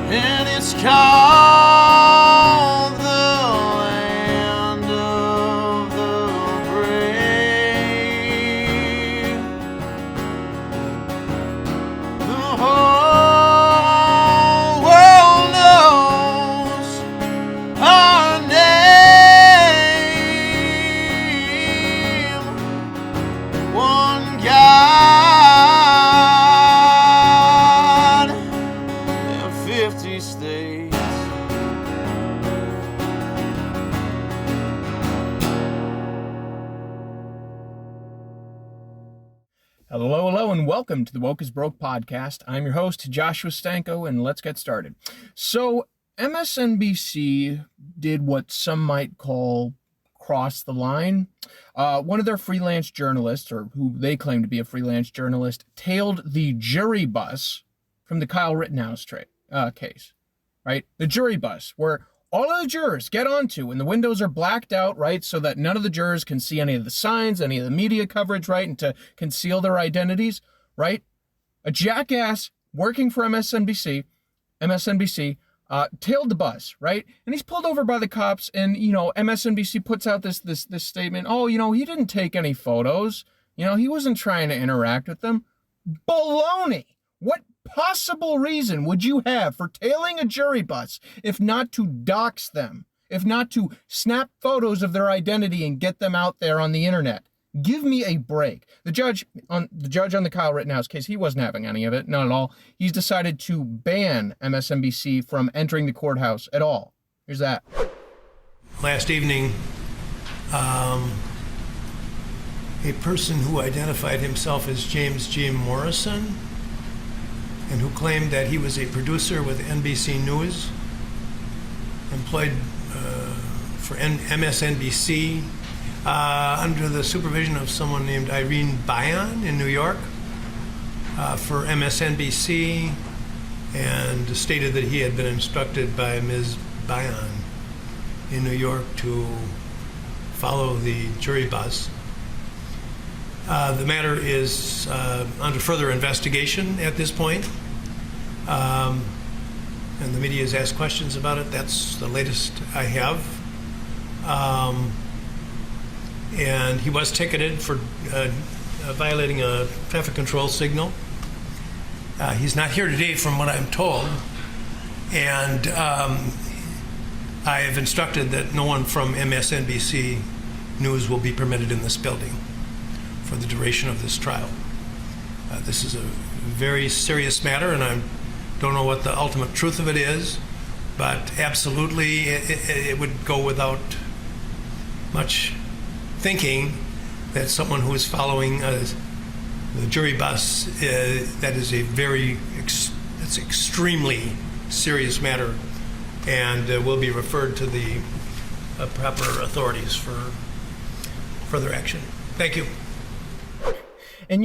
and it's called the land of the brave. The whole world knows our name. One God and 50 states. Hello, and welcome to the Woke is Broke podcast. I'm your host, Joshua Stanko, and let's get started. So, MSNBC did what some might call cross the line. One of their freelance journalists, or who they claim to be a freelance journalist, tailed the jury bus from the Kyle Rittenhouse case, right? The jury bus, where all of the jurors get onto, and the windows are blacked out, right, so that none of the jurors can see any of the signs, any of the media coverage, right, and to conceal their identities, right? A jackass working for MSNBC, tailed the bus, right? And he's pulled over by the cops, and, MSNBC puts out this statement, he didn't take any photos. He wasn't trying to interact with them. Baloney! What possible reason would you have for tailing a jury bus if not to dox them, if not to snap photos of their identity and get them out there on the internet? Give me a break. The judge on the Kyle Rittenhouse case, he wasn't having any of it, not at all. He's decided to ban MSNBC from entering the courthouse at all. Here's that. Last evening, a person who identified himself as James G. Morrison and who claimed that he was a producer with NBC News, employed for MSNBC under the supervision of someone named Irene Bayan in New York for MSNBC, and stated that he had been instructed by Ms. Bayan in New York to follow the jury bus. The matter is under further investigation at this point, and the media has asked questions about it. That's the latest I have. And he was ticketed for violating a traffic control signal. He's not here today from what I'm told, and I have instructed that no one from MSNBC News will be permitted in this building for the duration of this trial. This is a very serious matter, and I don't know what the ultimate truth of it is, but absolutely it would go without much thinking that someone who is following the jury bus, that is it's extremely serious matter, and will be referred to the proper authorities for further action. Thank you. And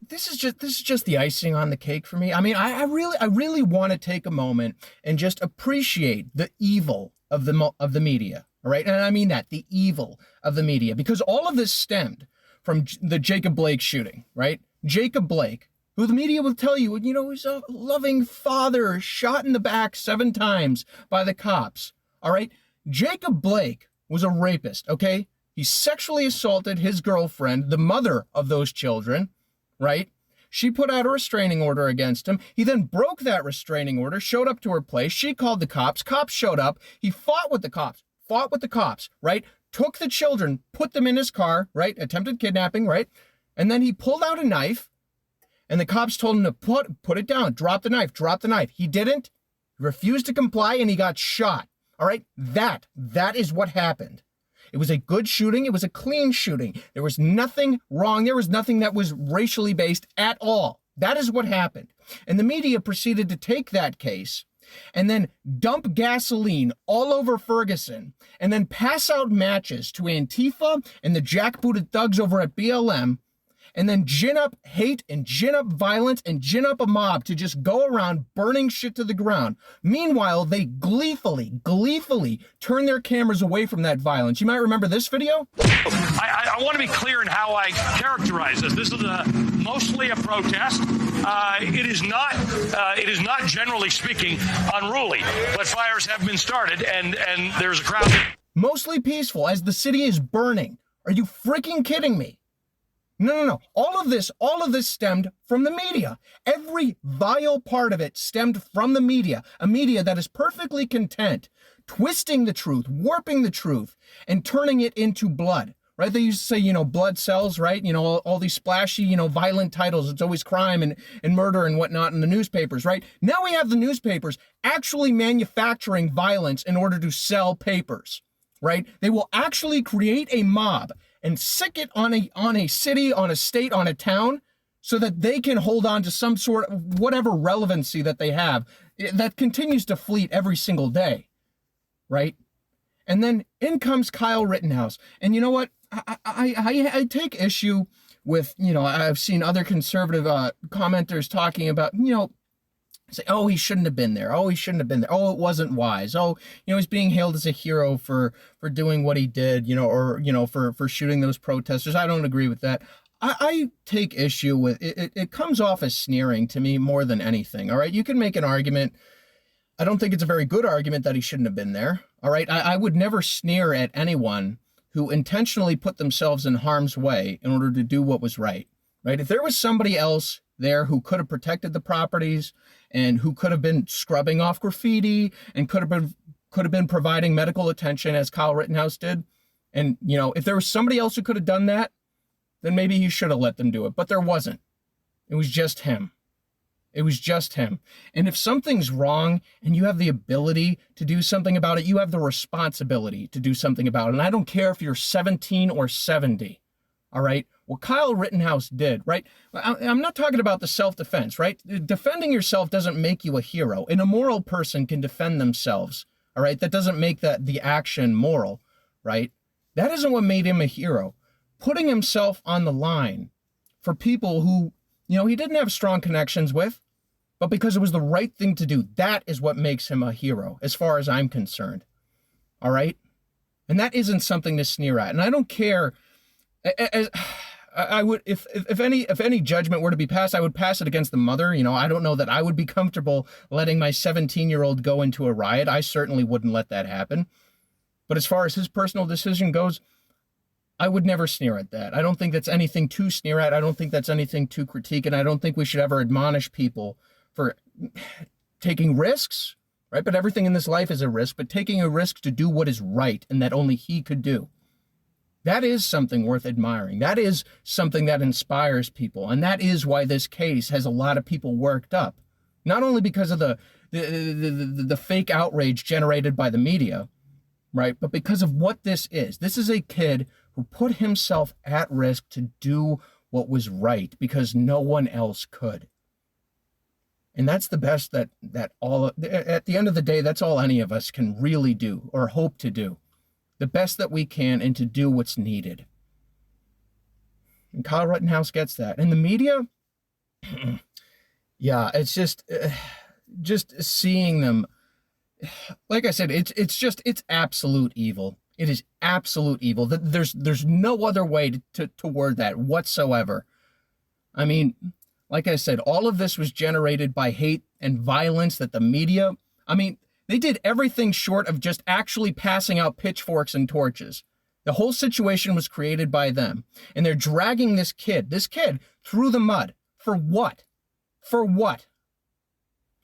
this is just the icing on the cake for me. I mean, I really want to take a moment and just appreciate the evil of the media. All right, and I mean that, the evil of the media, because all of this stemmed from the Jacob Blake shooting, right? Jacob Blake, who the media will tell you, is a loving father shot in the back 7 times by the cops. All right, Jacob Blake was a rapist. Okay. He sexually assaulted his girlfriend, the mother of those children, right? She put out a restraining order against him. He then broke that restraining order, showed up to her place. She called the cops. Cops showed up. He fought with the cops, right? Took the children, put them in his car, right? Attempted kidnapping, right? And then he pulled out a knife, and the cops told him to put it down, drop the knife. He didn't. He refused to comply, and he got shot. All right? That is what happened. It was a good shooting. It was a clean shooting. There was nothing wrong. There was nothing that was racially based at all. That is what happened. And the media proceeded to take that case and then dump gasoline all over Ferguson and then pass out matches to Antifa and the jackbooted thugs over at BLM, and then gin up hate and gin up violence and gin up a mob to just go around burning shit to the ground. Meanwhile, they gleefully turn their cameras away from that violence. You might remember this video. I want to be clear in how I characterize this. This is a mostly a protest. It is not generally speaking unruly, but fires have been started, and there's a crowd. Mostly peaceful as the city is burning. Are you freaking kidding me? No. All of this stemmed from the media. Every vile part of it stemmed from the media. A media that is perfectly content twisting the truth, warping the truth, and turning it into blood. Right? They used to say, blood sells, right? All these splashy, violent titles. It's always crime and murder and whatnot in the newspapers, right? Now we have the newspapers actually manufacturing violence in order to sell papers, right? They will actually create a mob and sick it on a city, on a state, on a town, so that they can hold on to some sort of whatever relevancy that they have that continues to fleet every single day, right? And then in comes Kyle Rittenhouse. And you know what? I take issue with, I've seen other conservative commenters talking about, say, oh, he shouldn't have been there. Oh, he shouldn't have been there. Oh, it wasn't wise. Oh, he's being hailed as a hero for doing what he did, for shooting those protesters. I don't agree with that. I take issue with it. It comes off as sneering to me more than anything. All right. You can make an argument. I don't think it's a very good argument that he shouldn't have been there. All right. I would never sneer at anyone who intentionally put themselves in harm's way in order to do what was right. Right. If there was somebody else there who could have protected the properties and who could have been scrubbing off graffiti and could have been providing medical attention as Kyle Rittenhouse did. And, if there was somebody else who could have done that, then maybe he should have let them do it. But there wasn't. It was just him. It was just him. And if something's wrong and you have the ability to do something about it, you have the responsibility to do something about it. And I don't care if you're 17 or 70. All right. What Kyle Rittenhouse did, right? I'm not talking about the self-defense, right? Defending yourself doesn't make you a hero. An immoral person can defend themselves. All right. That doesn't make the action moral, right? That isn't what made him a hero. Putting himself on the line for people who, he didn't have strong connections with, but because it was the right thing to do, that is what makes him a hero, as far as I'm concerned. All right? And that isn't something to sneer at. And I don't care. I would, if any judgment were to be passed, I would pass it against the mother. I don't know that I would be comfortable letting my 17-year-old go into a riot. I certainly wouldn't let that happen. But as far as his personal decision goes, I would never sneer at that. I don't think that's anything to sneer at. I don't think that's anything to critique. And I don't think we should ever admonish people for taking risks, right? But everything in this life is a risk, but taking a risk to do what is right and that only he could do. That is something worth admiring. That is something that inspires people. And that is why this case has a lot of people worked up. Not only because of the fake outrage generated by the media, right? But because of what this is. This is a kid who put himself at risk to do what was right because no one else could. And that's the best that all, at the end of the day, that's all any of us can really do or hope to do. The best that we can and to do what's needed. And Kyle Rittenhouse gets that. And the media, yeah, it's just seeing them. Like I said, it's absolute evil. It is absolute evil. There's no other way to word that whatsoever. I mean, like I said, all of this was generated by hate and violence that the media, they did everything short of just actually passing out pitchforks and torches. The whole situation was created by them. And they're dragging this kid through the mud. For what? For what?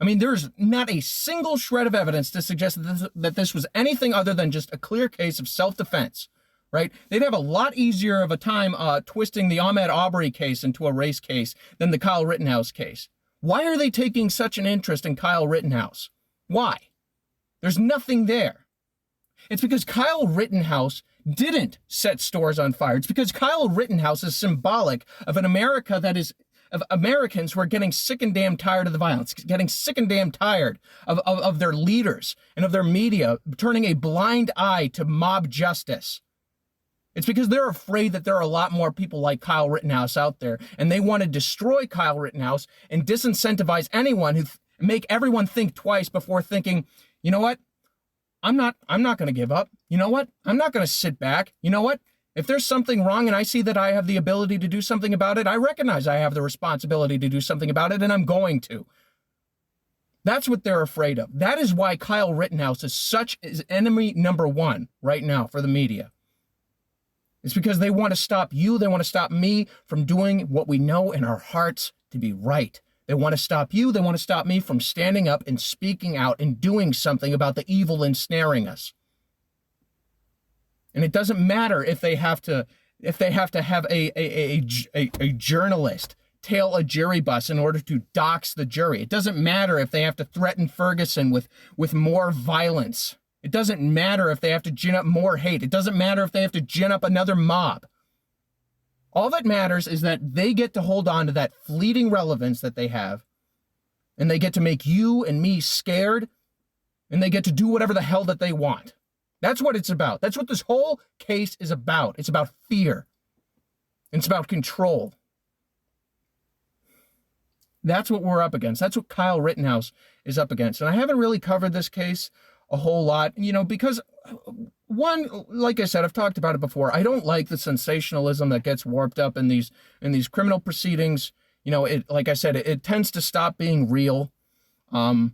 There's not a single shred of evidence to suggest that this was anything other than just a clear case of self-defense, right? They'd have a lot easier of a time twisting the Ahmaud Arbery case into a race case than the Kyle Rittenhouse case. Why are they taking such an interest in Kyle Rittenhouse? Why? There's nothing there. It's because Kyle Rittenhouse didn't set stores on fire. It's because Kyle Rittenhouse is symbolic of an America that is of Americans who are getting sick and damn tired of the violence, getting sick and damn tired of their leaders and of their media turning a blind eye to mob justice. It's because they're afraid that there are a lot more people like Kyle Rittenhouse out there, and they want to destroy Kyle Rittenhouse and disincentivize anyone who make everyone think twice before thinking, you know what? I'm not going to give up. You know what? I'm not going to sit back. You know what? If there's something wrong and I see that I have the ability to do something about it, I recognize I have the responsibility to do something about it, and I'm going to. That's what they're afraid of. That is why Kyle Rittenhouse is enemy number one right now for the media. It's because they want to stop you. They want to stop me from doing what we know in our hearts to be right. They want to stop you. They want to stop me from standing up and speaking out and doing something about the evil ensnaring us. And it doesn't matter if they have to have a journalist tail a jury bus in order to dox the jury. It doesn't matter if they have to threaten Ferguson with more violence. It doesn't matter if they have to gin up more hate. It doesn't matter if they have to gin up another mob. All that matters is that they get to hold on to that fleeting relevance that they have, and they get to make you and me scared, and they get to do whatever the hell that they want. That's what it's about. That's what this whole case is about. It's about fear. It's about control. That's what we're up against. That's what Kyle Rittenhouse is up against. And I haven't really covered this case a whole lot, because one, like I said, I've talked about it before. I don't like the sensationalism that gets warped up in these criminal proceedings. Like I said, it tends to stop being real. And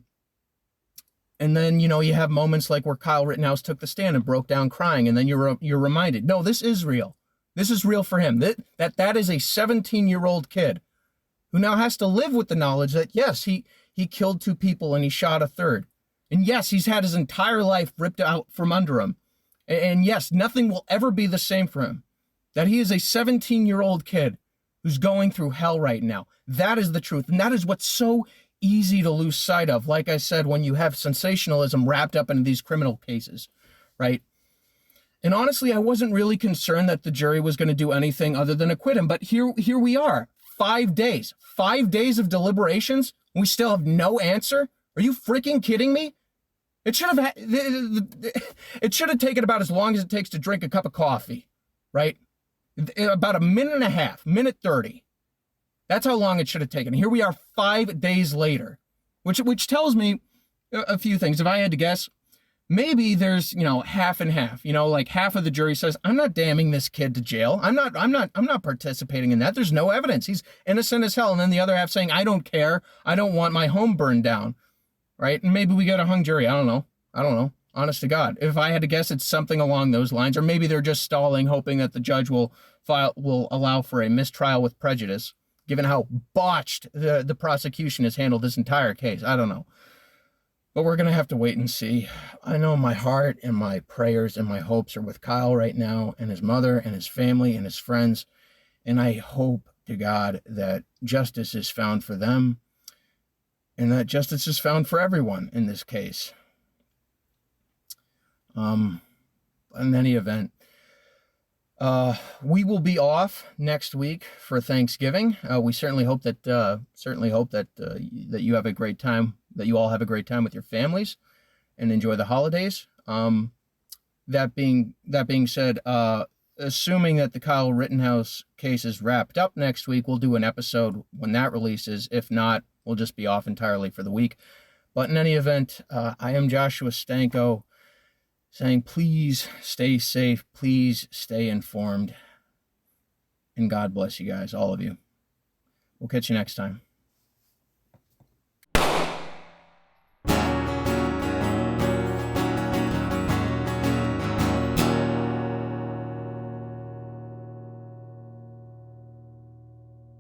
then, you have moments like where Kyle Rittenhouse took the stand and broke down crying. And then you're reminded, no, this is real. This is real for him. That is a 17-year-old kid who now has to live with the knowledge that, yes, he killed 2 people and he shot a third. And yes, he's had his entire life ripped out from under him. And yes, nothing will ever be the same for him. That he is a 17-year-old kid who's going through hell right now. That is the truth. And that is what's so easy to lose sight of, like I said, when you have sensationalism wrapped up into these criminal cases, right? And honestly, I wasn't really concerned that the jury was going to do anything other than acquit him. But here we are, 5 days. 5 days of deliberations, and we still have no answer? Are you freaking kidding me? It should have taken about as long as it takes to drink a cup of coffee, right? About a minute and a half, minute 30. That's how long it should have taken. Here we are 5 days later, which tells me a few things. If I had to guess, maybe there's, half and half, like half of the jury says, I'm not damning this kid to jail. I'm not participating in that. There's no evidence. He's innocent as hell. And then the other half saying, I don't care. I don't want my home burned down. Right? And maybe we get a hung jury. I don't know. Honest to God. If I had to guess, it's something along those lines. Or maybe they're just stalling, hoping that the judge will allow for a mistrial with prejudice, given how botched the prosecution has handled this entire case. I don't know. But we're going to have to wait and see. I know my heart and my prayers and my hopes are with Kyle right now, and his mother and his family and his friends. And I hope to God that justice is found for them, and that justice is found for everyone in this case. In any event, we will be off next week for Thanksgiving. We certainly hope that that you have a great time, that you all have a great time with your families, and enjoy the holidays. That being said, assuming that the Kyle Rittenhouse case is wrapped up next week, we'll do an episode when that releases. If not, we'll just be off entirely for the week. But in any event, I am Joshua Stanko, saying please stay safe, please stay informed, and God bless you guys, all of you. We'll catch you next time.